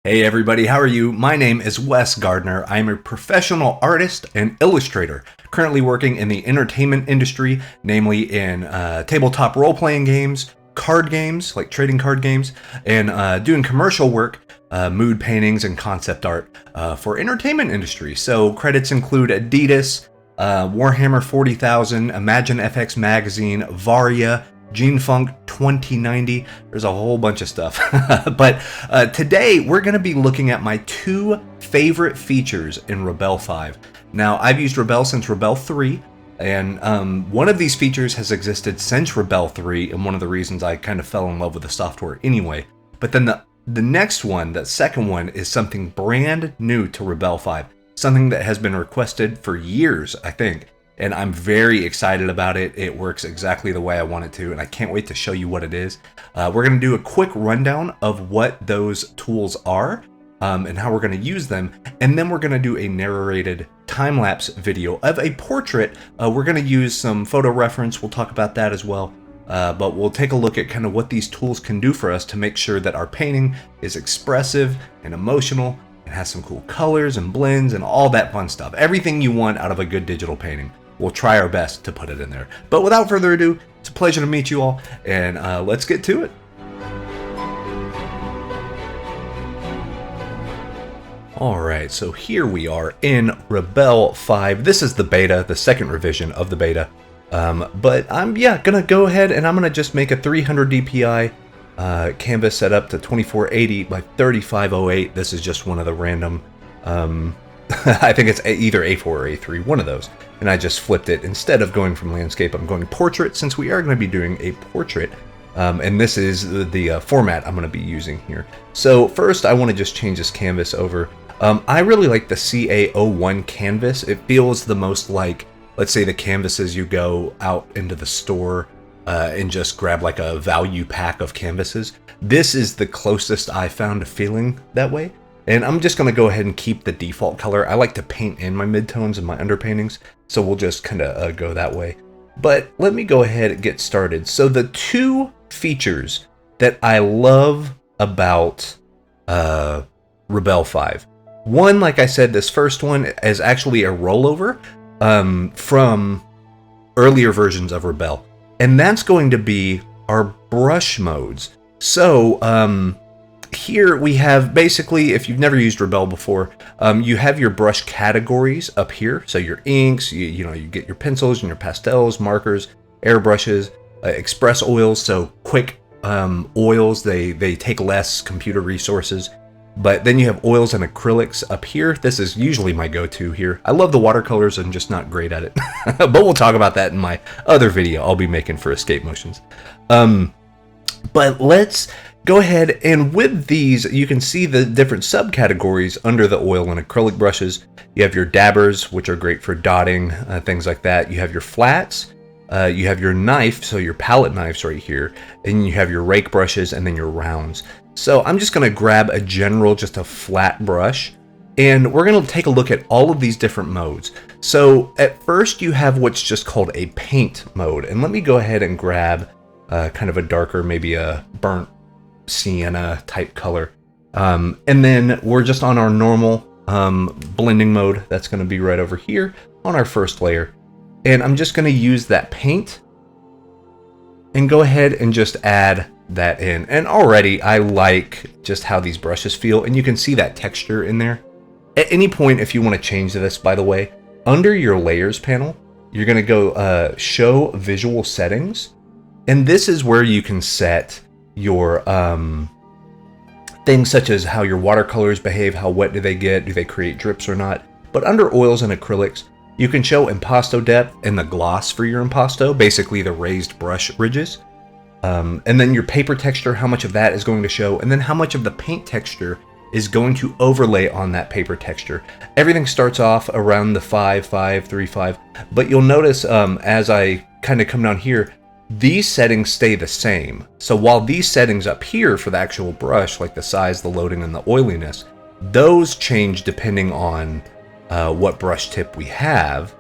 Hey everybody, how are you? My name is Wes Gardner. I am a professional artist and illustrator, currently working in the entertainment industry, namely in tabletop role-playing games, card games, like trading card games, and doing commercial work, mood paintings, and concept art for entertainment industry. So credits include Adidas, Warhammer 40,000, Imagine FX Magazine, Varia, Gene Funk 2090. There's a whole bunch of stuff. But today we're going to be looking at my two favorite features in Rebelle 5. Now, I've used Rebelle since Rebelle 3, and one of these features has existed since Rebelle 3, and one of the reasons I kind of fell in love with the software anyway. But then the next one, the second one, is something brand new to Rebelle 5. Something that has been requested for years, I think. And I'm very excited about it. It works exactly the way I want it to, and I can't wait to show you what it is. We're going to do a quick rundown of what those tools are and how we're going to use them, and then we're going to do a narrated time-lapse video of a portrait. We're going to use some photo reference. We'll talk about that as well, but we'll take a look at kind of what these tools can do for us to make sure that our painting is expressive and emotional. It has some cool colors and blends and all that fun stuff. Everything you want out of a good digital painting. We'll try our best to put it in there. But without further ado, it's a pleasure to meet you all, and let's get to it. Alright, so here we are in Rebelle 5. This is the beta, the second revision of the beta. But I'm gonna go ahead and I'm gonna just make a 300 DPI canvas set up to 2480 by 3508. This is just one of the random I think it's either A4 or A3, one of those. And I just flipped it. Instead of going from landscape, I'm going portrait, since we are going to be doing a portrait. And this is the format I'm going to be using here. So first, I want to just change this canvas over. I really like the CA01 canvas. It feels the most like, let's say, the canvases you go out into the store and just grab like a value pack of canvases. This is the closest I found to feeling that way. And I'm just going to go ahead and keep the default color. I like to paint in my midtones and my underpaintings, so we'll just kind of go that way. But let me go ahead and get started. So the two features that I love about Rebelle 5. One, like I said, this first one is actually a rollover from earlier versions of Rebelle. And that's going to be our brush modes. So, here we have basically, if you've never used Rebelle before, you have your brush categories up here. So your inks, you get your pencils and your pastels, markers, airbrushes, express oils. So quick oils, they take less computer resources. But then you have oils and acrylics up here. This is usually my go-to here. I love the watercolors. I'm just not great at it. But we'll talk about that in my other video I'll be making for escape motions. But let's go ahead, and with these, you can see the different subcategories under the oil and acrylic brushes. You have your dabbers, which are great for dotting, things like that. You have your flats, you have your knife, so your palette knives right here, and you have your rake brushes, and then your rounds. So I'm just going to grab a general, just a flat brush, and we're going to take a look at all of these different modes. So at first you have what's just called a paint mode, and let me go ahead and grab kind of a darker, maybe a burnt sienna type color, and then we're just on our normal blending mode. That's going to be right over here on our first layer, and I'm just going to use that paint and go ahead and just add that in. And already I like just how these brushes feel, and you can see that texture in there. At any point, if you want to change this, by the way, under your layers panel, you're going to go show visual settings, and this is where you can set your things such as how your watercolors behave, how wet do they get, do they create drips or not. But under oils and acrylics, you can show impasto depth and the gloss for your impasto, basically the raised brush ridges. And then your paper texture, how much of that is going to show, and then how much of the paint texture is going to overlay on that paper texture. Everything starts off around the 5, 5, 3, 5, but you'll notice as I kind of come down here, these settings stay the same. So while these settings up here for the actual brush, like the size, the loading, and the oiliness, those change depending on what brush tip we have.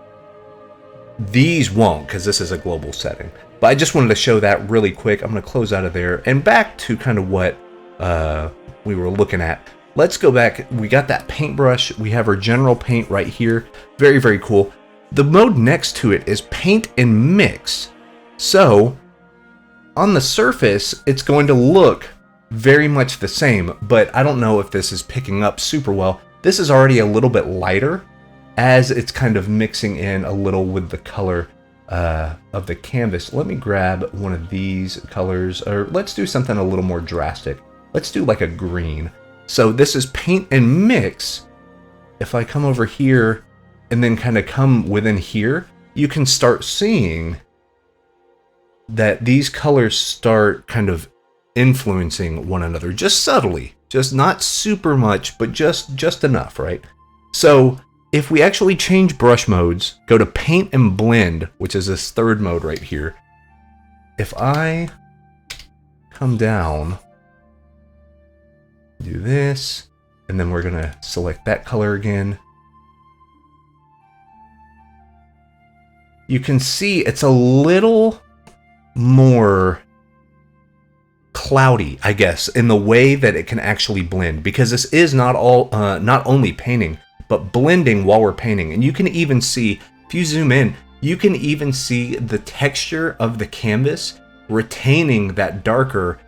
These won't, because this is a global setting. But I just wanted to show that really quick. I'm going to close out of there and back to kind of what we were looking at. let's go back. We got that paintbrush. We have our general paint right here. Very, very cool. The mode next to it is paint and mix. So on the surface, it's going to look very much the same, but I don't know if this is picking up super well. This is already a little bit lighter as it's kind of mixing in a little with the color of the canvas. Let me grab one of these colors, or let's do something a little more drastic. Let's do like a green. So this is paint and mix. If I come over here and then kind of come within here, you can start seeing that these colors start kind of influencing one another, just subtly, just not super much, but just enough, right? So if we actually change brush modes, go to paint and blend, which is this third mode right here. If I come down, do this, and then we're gonna select that color again. You can see it's a little more cloudy, I guess, in the way that it can actually blend, because this is not only painting, but blending while we're painting. And you can even see, if you zoom in, you can even see the texture of the canvas retaining that darker,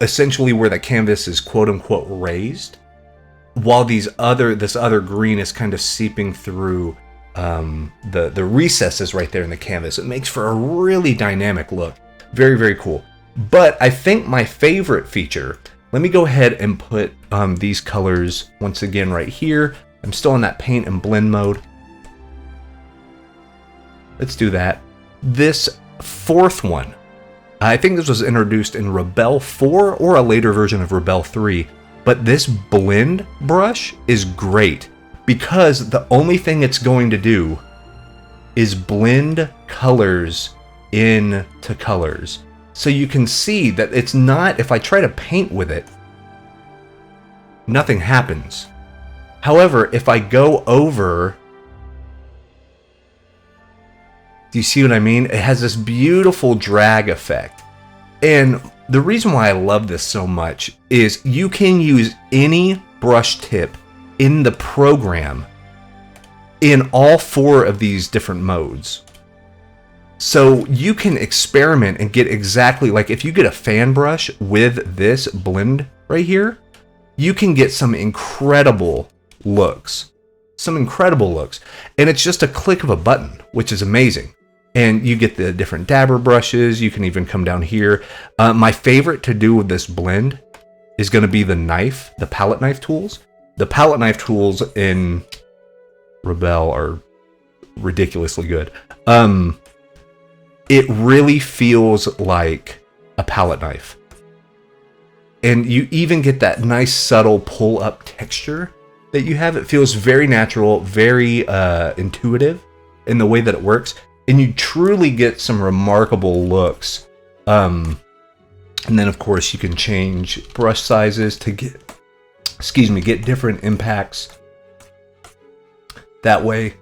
essentially where the canvas is quote unquote raised, while this other green is kind of seeping through the recesses right there in the canvas. It makes for a really dynamic look. Very, very cool. But I think my favorite feature, let me go ahead and put these colors once again right here. I'm still in that paint and blend mode. Let's do that. This fourth one, I think this was introduced in Rebelle 4 or a later version of Rebelle 3, but this blend brush is great because the only thing it's going to do is blend colors into colors. So you can see that it's not, if I try to paint with it, nothing happens. However, if I go over, do you see what I mean? It has this beautiful drag effect. And the reason why I love this so much is you can use any brush tip in the program in all four of these different modes. So you can experiment and get exactly, like if you get a fan brush with this blend right here, you can get some incredible looks. And it's just a click of a button, which is amazing. And you get the different dabber brushes. You can even come down here. My favorite to do with this blend is going to be the palette knife tools. The palette knife tools in Rebelle are ridiculously good. It really feels like a palette knife. And you even get that nice subtle pull up texture that you have. It feels very natural, very intuitive in the way that it works. And you truly get some remarkable looks. And then of course you can change brush sizes to get different impacts. That way,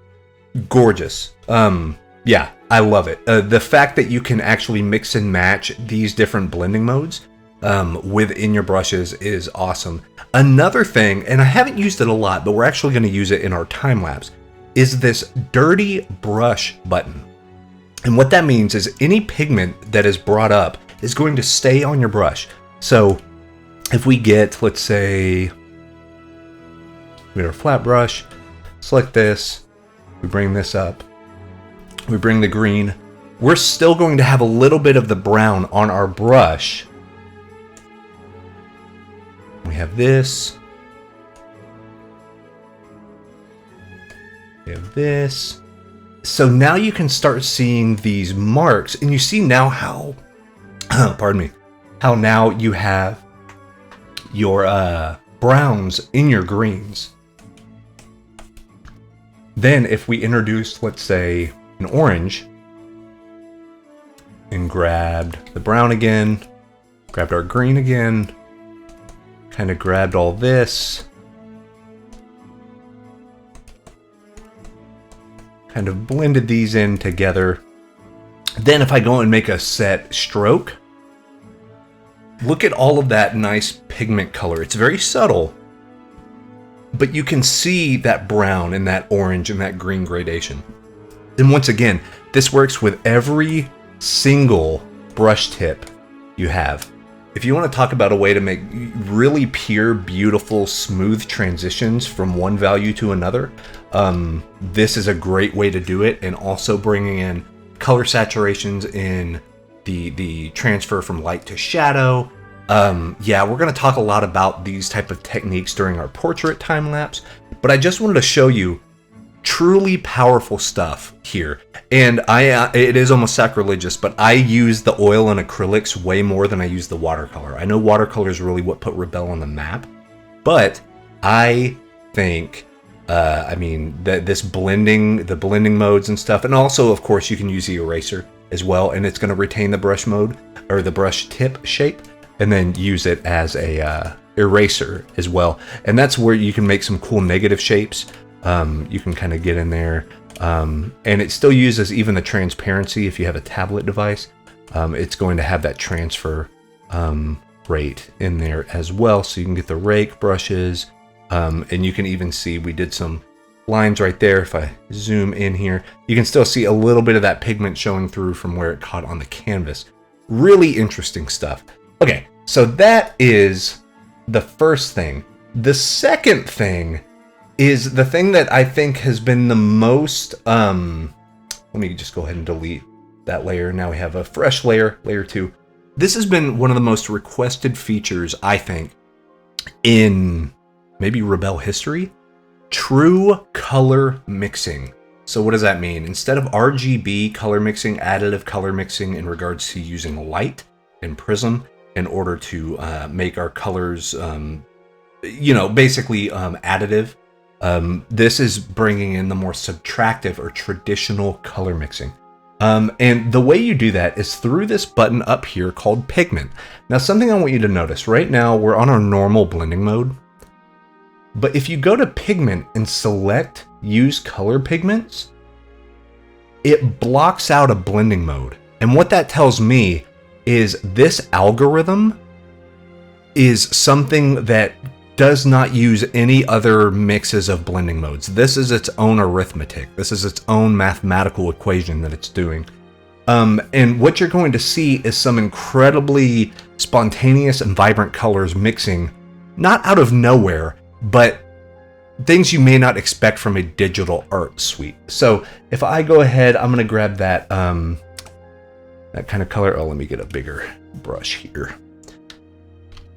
gorgeous. Yeah, I love it. The fact that you can actually mix and match these different blending modes within your brushes is awesome. Another thing, and I haven't used it a lot, but we're actually going to use it in our time lapse, is this dirty brush button. And what that means is any pigment that is brought up is going to stay on your brush. So if we get, let's say, we have our flat brush, select this, we bring this up, we bring the green, we're still going to have a little bit of the brown on our brush. We have this. We have this. So now you can start seeing these marks, and you see now how, pardon me, how now you have your browns in your greens. Then if we introduce, let's say, an orange, and grabbed the brown again, grabbed our green again, kind of grabbed all this, kind of blended these in together. Then if I go and make a set stroke, look at all of that nice pigment color. It's very subtle, but you can see that brown and that orange and that green gradation. And once again, this works with every single brush tip you have. If you want to talk about a way to make really pure, beautiful, smooth transitions from one value to another, this is a great way to do it. And also bringing in color saturations in the transfer from light to shadow. Yeah, we're going to talk a lot about these type of techniques during our portrait time lapse, but I just wanted to show you truly powerful stuff here. And it is almost sacrilegious, but I use the oil and acrylics way more than I use the watercolor. I know watercolor is really what put Rebelle on the map, but I think, I mean, this blending, the blending modes and stuff, and also, of course, you can use the eraser as well, and it's going to retain the brush mode or the brush tip shape, and then use it as a eraser as well. And that's where you can make some cool negative shapes. You can kind of get in there, and it still uses even the transparency. If you have a tablet device, it's going to have that transfer rate in there as well, so you can get the rake brushes, and you can even see we did some lines right there. If I zoom in here, you can still see a little bit of that pigment showing through from where it caught on the canvas. Really interesting stuff. Okay, so that is the first thing. The second thing is the thing that I think has been the most, let me just go ahead and delete that layer. Now we have a fresh layer, layer 2. This has been one of the most requested features, I think, in maybe Rebelle history. True color mixing. So what does that mean? Instead of RGB color mixing, additive color mixing in regards to using light and prism in order to make our colors, basically additive. This is bringing in the more subtractive or traditional color mixing. And the way you do that is through this button up here called Pigment. Now, something I want you to notice, right now we're on our normal blending mode. But if you go to Pigment and select Use Color Pigments, it blocks out a blending mode. And what that tells me is this algorithm is something that does not use any other mixes of blending modes. This is its own arithmetic. This is its own mathematical equation that it's doing. And what you're going to see is some incredibly spontaneous and vibrant colors mixing, not out of nowhere, but things you may not expect from a digital art suite. So if I go ahead, I'm going to grab that, that kind of color. Oh, let me get a bigger brush here.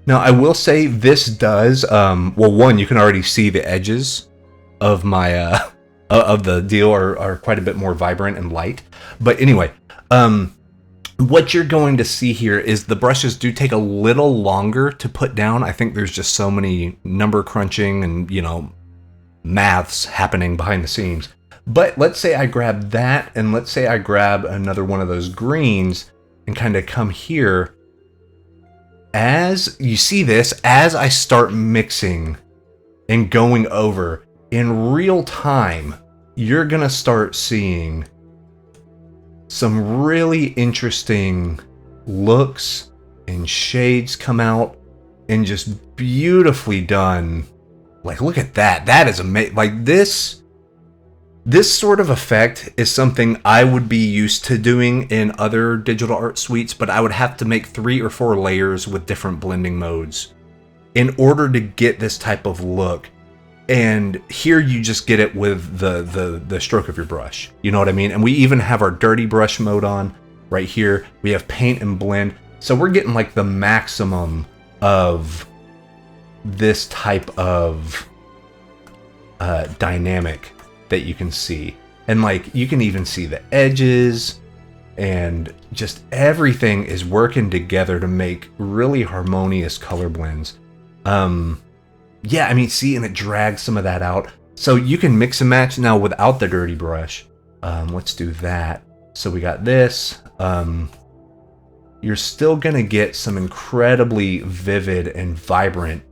Now, I will say this does, well, one, you can already see the edges of my, of the deal are quite a bit more vibrant and light. But anyway, what you're going to see here is the brushes do take a little longer to put down. I think there's just so many number crunching and, maths happening behind the scenes. But let's say I grab that, and let's say I grab another one of those greens and kind of come here. As you see this, as I start mixing and going over in real time, you're going to start seeing some really interesting looks and shades come out, and just beautifully done. Like, look at that. That is amazing. Like, this sort of effect is something I would be used to doing in other digital art suites, but I would have to make 3 or 4 layers with different blending modes in order to get this type of look. And here you just get it with the stroke of your brush. You know what I mean? And we even have our dirty brush mode on right here. We have paint and blend. So we're getting like the maximum of this type of dynamic that you can see. And like, you can even see the edges, and just everything is working together to make really harmonious color blends. Yeah, I mean, see, and it drags some of that out. So you can mix and match now without the dirty brush. Let's do that. So we got this. You're still gonna get some incredibly vivid and vibrant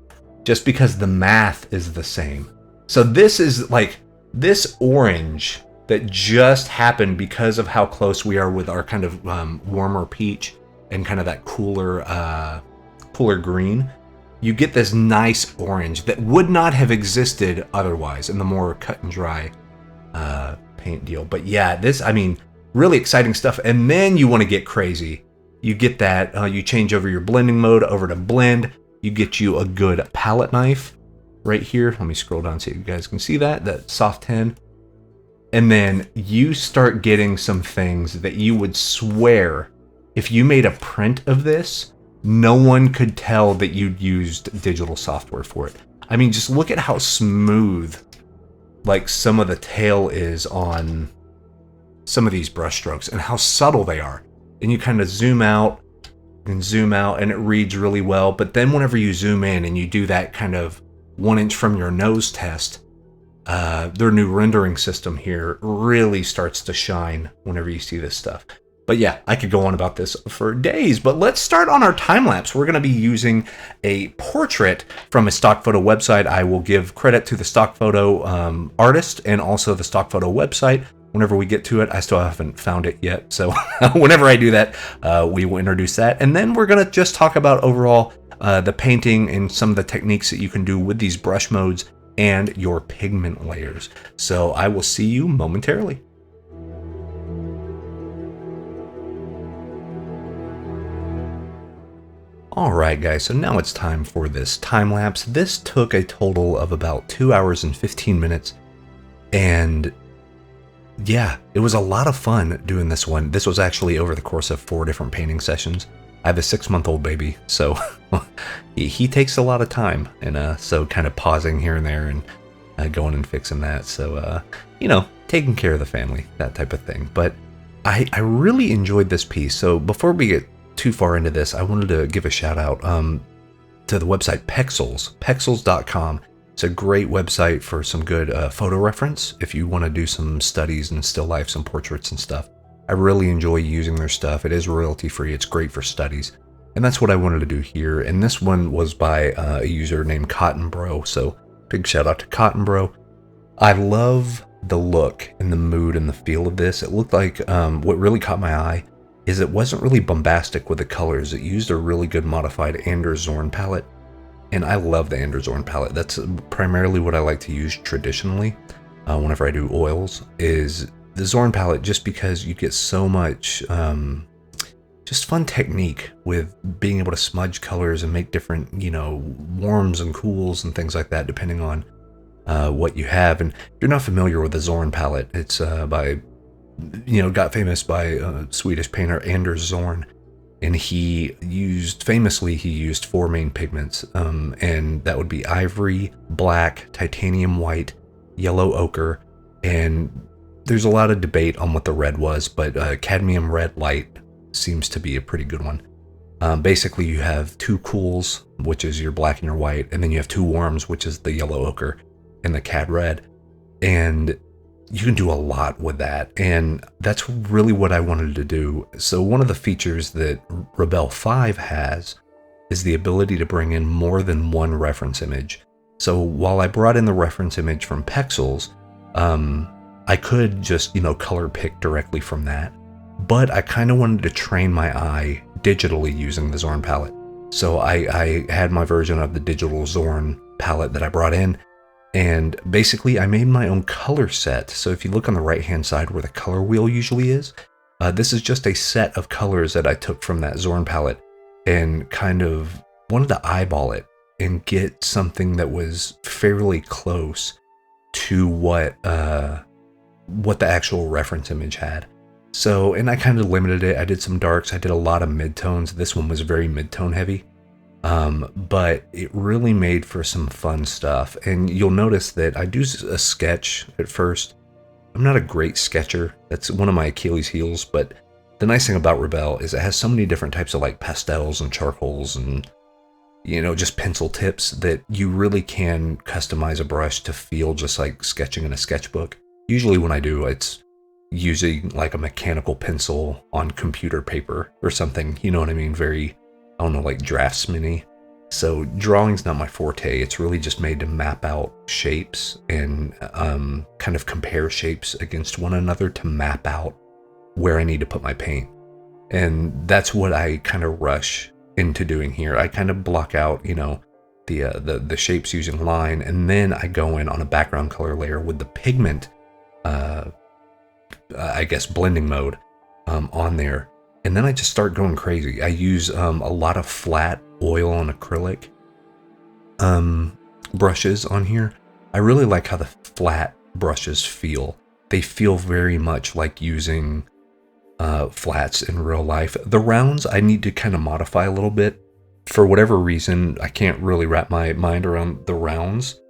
just because the math is the same. So this is like, this orange that just happened because of how close we are with our kind of warmer peach and kind of that cooler green. you get this nice orange that would not have existed otherwise in the more cut and dry paint deal. But yeah, this, I mean, really exciting stuff. And then you want to get crazy. You get that, you change over your blending mode over to blend. You get you a good palette knife right here. Let me scroll down so you guys can see that soft 10. And then you start getting some things that you would swear if you made a print of this, no one could tell that you'd used digital software for it. I mean, just look at how smooth like some of the tail is on some of these brush strokes and how subtle they are. And you kind of zoom out and it reads really well. But then whenever you zoom in and you do that kind of 1 inch from your nose test, their new rendering system here really starts to shine whenever you see this stuff. But yeah, I could go on about this for days, but let's start on our time lapse. We're going to be using a portrait from a stock photo website. I will give credit to the stock photo artist and also the stock photo website whenever we get to it. I still haven't found it yet, so whenever I do that, we will introduce that. And then we're going to just talk about overall the painting and some of the techniques that you can do with these brush modes and your pigment layers. So I will see you momentarily. Alright guys, so now it's time for this time lapse. This took a total of about 2 hours and 15 minutes. And yeah, it was a lot of fun doing this one. This was actually over the course of 4 different painting sessions. I have a 6-month-old baby, so he takes a lot of time. And so kind of pausing here and there and going and fixing that. So, you know, taking care of the family, that type of thing. But I really enjoyed this piece. So before we get too far into this, I wanted to give a shout out to the website pexels.com. It's a great website for some good photo reference if you want to do some studies and still life, some portraits and stuff. I really enjoy using their stuff. It is royalty free. It's great for studies. And that's what I wanted to do here. And this one was by a user named Cotton Bro. So big shout out to Cotton Bro. I love the look and the mood and the feel of this. It looked like what really caught my eye is it wasn't really bombastic with the colors. It used a really good modified Anders Zorn palette. And I love the Anders Zorn palette. That's primarily what I like to use traditionally whenever I do oils, is the Zorn palette, just because you get so much just fun technique with being able to smudge colors and make different, you know, warms and cools and things like that, depending on what you have. And if you're not familiar with the Zorn palette, it's by, you know, got famous by Swedish painter Anders Zorn. And he used 4 main pigments, and that would be ivory, black, titanium white, yellow ochre, and there's a lot of debate on what the red was, but cadmium red light seems to be a pretty good one. Basically, you have 2 cools, which is your black and your white, and then you have 2 warms, which is the yellow ochre and the cad red, and you can do a lot with that, and that's really what I wanted to do. So one of the features that Rebelle 5 has is the ability to bring in more than one reference image. So while I brought in the reference image from Pexels, I could just, you know, color pick directly from that, but I kind of wanted to train my eye digitally using the Zorn palette. So I had my version of the digital Zorn palette that I brought in, and basically I made my own color set. So if you look on the right hand side where the color wheel usually is, this is just a set of colors that I took from that Zorn palette and kind of wanted to eyeball it and get something that was fairly close to what the actual reference image had. So, and I kind of limited it. I did some darks. I did a lot of midtones. This one was very midtone heavy. But it really made for some fun stuff. And you'll notice that I do a sketch at first. I'm not a great sketcher. That's one of my Achilles heels. But the nice thing about Rebelle is it has so many different types of like pastels and charcoals and, you know, just pencil tips that you really can customize a brush to feel just like sketching in a sketchbook. Usually when I do, it's using like a mechanical pencil on computer paper or something, you know what I mean? Very, I don't know, like draftsman-y. So drawing's not my forte. It's really just made to map out shapes and kind of compare shapes against one another to map out where I need to put my paint. And that's what I kind of rush into doing here. I kind of block out, you know, the shapes using line, and then I go in on a background color layer with the pigment, I guess blending mode on there, and then I just start going crazy. I use a lot of flat oil and acrylic brushes on here. I really like how the flat brushes feel. They feel very much like using flats in real life. The rounds I need to kind of modify a little bit. For whatever reason, I can't really wrap my mind around the rounds,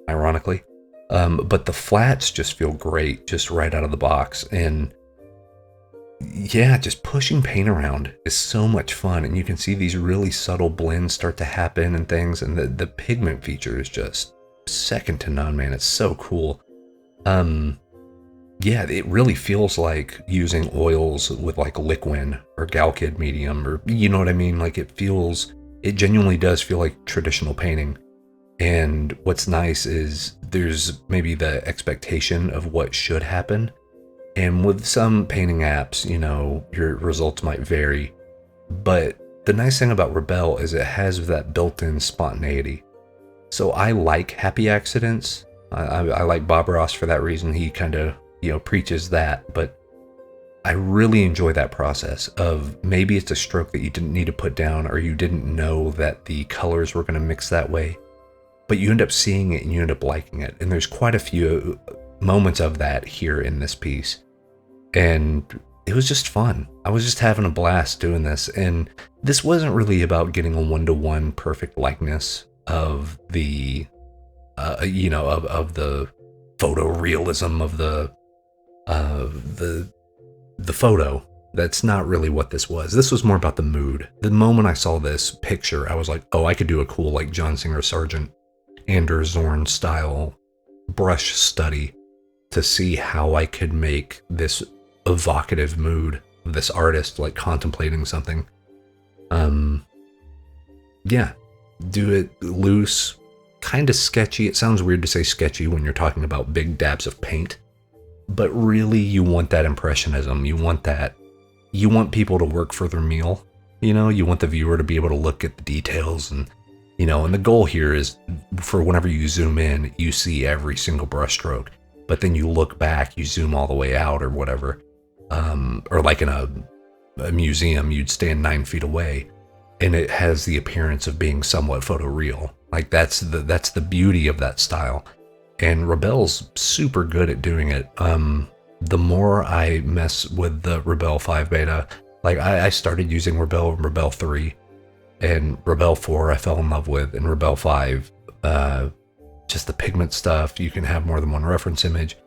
ironically. But the flats just feel great, just right out of the box. And yeah, just pushing paint around is so much fun. And you can see these really subtle blends start to happen and things. And the pigment feature is just second to none, man. It's so cool. Yeah, it really feels like using oils with like Liquin or Galkid medium, or you know what I mean? Like it genuinely does feel like traditional painting. And what's nice is there's maybe the expectation of what should happen. And with some painting apps, you know, your results might vary. But the nice thing about Rebelle is it has that built-in spontaneity. So I like happy accidents. I like Bob Ross for that reason. He kind of, you know, preaches that. But I really enjoy that process of maybe it's a stroke that you didn't need to put down, or you didn't know that the colors were going to mix that way. But you end up seeing it and you end up liking it. And there's quite a few moments of that here in this piece. And it was just fun. I was just having a blast doing this. And this wasn't really about getting a one-to-one perfect likeness of the, you know, of the photorealism of the photo. That's not really what this was. This was more about the mood. The moment I saw this picture, I was like, oh, I could do a cool like John Singer Sargent Anders Zorn style brush study to see how I could make this evocative mood of this artist like contemplating something. Yeah, do it loose, kind of sketchy. It sounds weird to say sketchy when you're talking about big dabs of paint, but really you want that impressionism. You want people to work for their meal. You know, you want the viewer to be able to look at the details, and you know, and the goal here is for whenever you zoom in, you see every single brush stroke, but then you look back, you zoom all the way out or whatever. Or like in a museum, you'd stand 9 feet away and it has the appearance of being somewhat photoreal. Like that's the beauty of that style. And Rebelle's super good at doing it. The more I mess with the Rebelle 5 beta, like I started using Rebelle and Rebelle 3, and Rebelle 4 I fell in love with, and Rebelle 5, just the pigment stuff. You can have more than one reference image.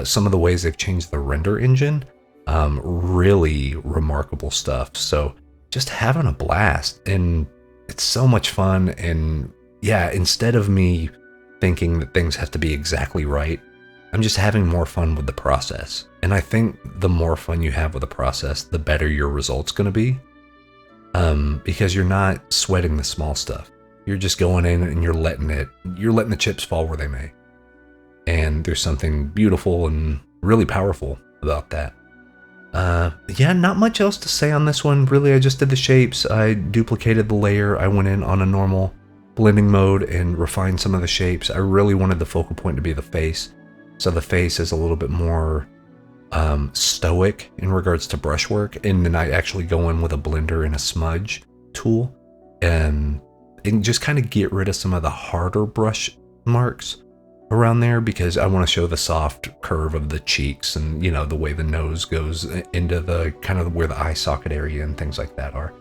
Some of the ways they've changed the render engine, really remarkable stuff. So just having a blast, and it's so much fun. And yeah, instead of me thinking that things have to be exactly right, I'm just having more fun with the process. And I think the more fun you have with the process, the better your result's going to be. Because you're not sweating the small stuff. You're just going in and you're letting the chips fall where they may. And there's something beautiful and really powerful about that. Yeah, not much else to say on this one. Really, I just did the shapes. I duplicated the layer. I went in on a normal blending mode and refined some of the shapes. I really wanted the focal point to be the face. So the face is a little bit more stoic in regards to brushwork. And then I actually go in with a blender and a smudge tool and just kind of get rid of some of the harder brush marks around there, because I want to show the soft curve of the cheeks and, you know, the way the nose goes into the kind of where the eye socket area and things like that are.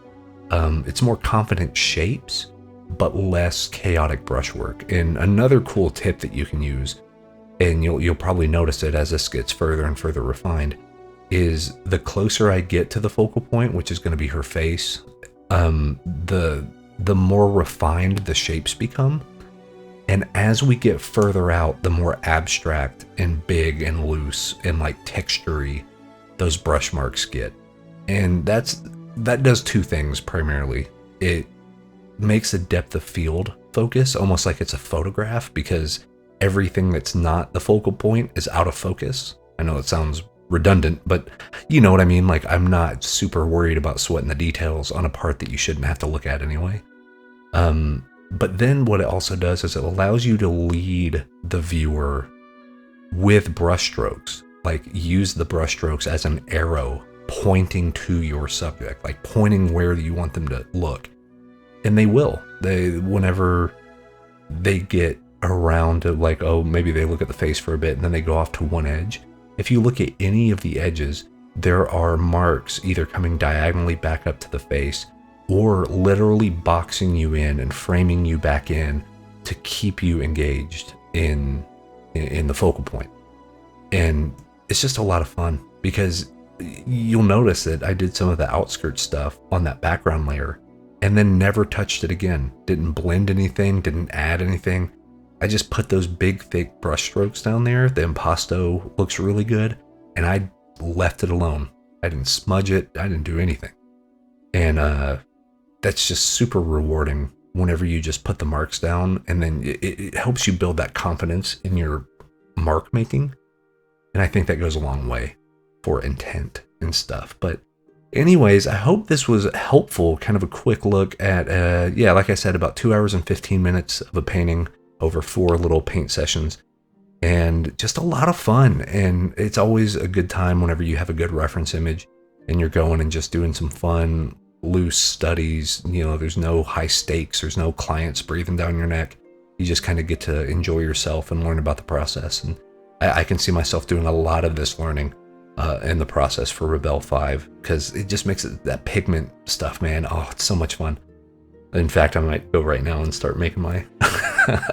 It's more confident shapes, but less chaotic brushwork. And another cool tip that you can use, and you'll probably notice it as this gets further and further refined, is the closer I get to the focal point, which is going to be her face, the more refined the shapes become. And as we get further out, the more abstract and big and loose and like textury those brush marks get. And that does two things primarily. It makes a depth of field focus almost like it's a photograph, because everything that's not the focal point is out of focus. I know it sounds redundant, but you know what I mean? Like, I'm not super worried about sweating the details on a part that you shouldn't have to look at anyway. But then what it also does is it allows you to lead the viewer with brushstrokes. Like, use the brushstrokes as an arrow pointing to your subject, like pointing where you want them to look. And they will. Whenever they get around to, like, oh, maybe they look at the face for a bit and then they go off to one edge. If you look at any of the edges, there are marks either coming diagonally back up to the face or literally boxing you in and framing you back in to keep you engaged in the focal point. And it's just a lot of fun, because you'll notice that I did some of the outskirt stuff on that background layer and then never touched it again. Didn't blend anything, didn't add anything. I just put those big thick brush strokes down there. The impasto looks really good, and I left it alone. I didn't smudge it. I didn't do anything. And that's just super rewarding whenever you just put the marks down, and then it helps you build that confidence in your mark making. And I think that goes a long way for intent and stuff. But anyways, I hope this was helpful. Kind of a quick look at, like I said, about 2 hours and 15 minutes of a painting over 4 little paint sessions, and just a lot of fun. And it's always a good time whenever you have a good reference image and you're going and just doing some fun, loose studies. You know, there's no high stakes, there's no clients breathing down your neck. You just kind of get to enjoy yourself and learn about the process. And I can see myself doing a lot of this learning in the process for Rebelle 5, because it just makes it, that pigment stuff, man. Oh, it's so much fun. In fact, I might go right now and start making my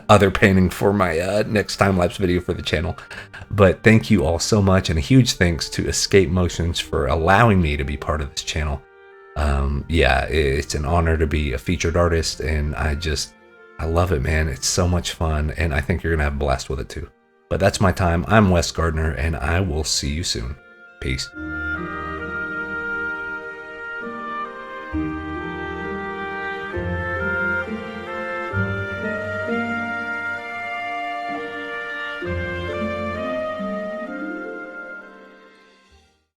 other painting for my next time-lapse video for the channel. But thank you all so much, and a huge thanks to Escape Motions for allowing me to be part of this channel. It's an honor to be a featured artist, and I love it, man. It's so much fun, and I think you're gonna have a blast with it too. But that's my time. I'm Wes Gardner, and I will see you soon. Peace.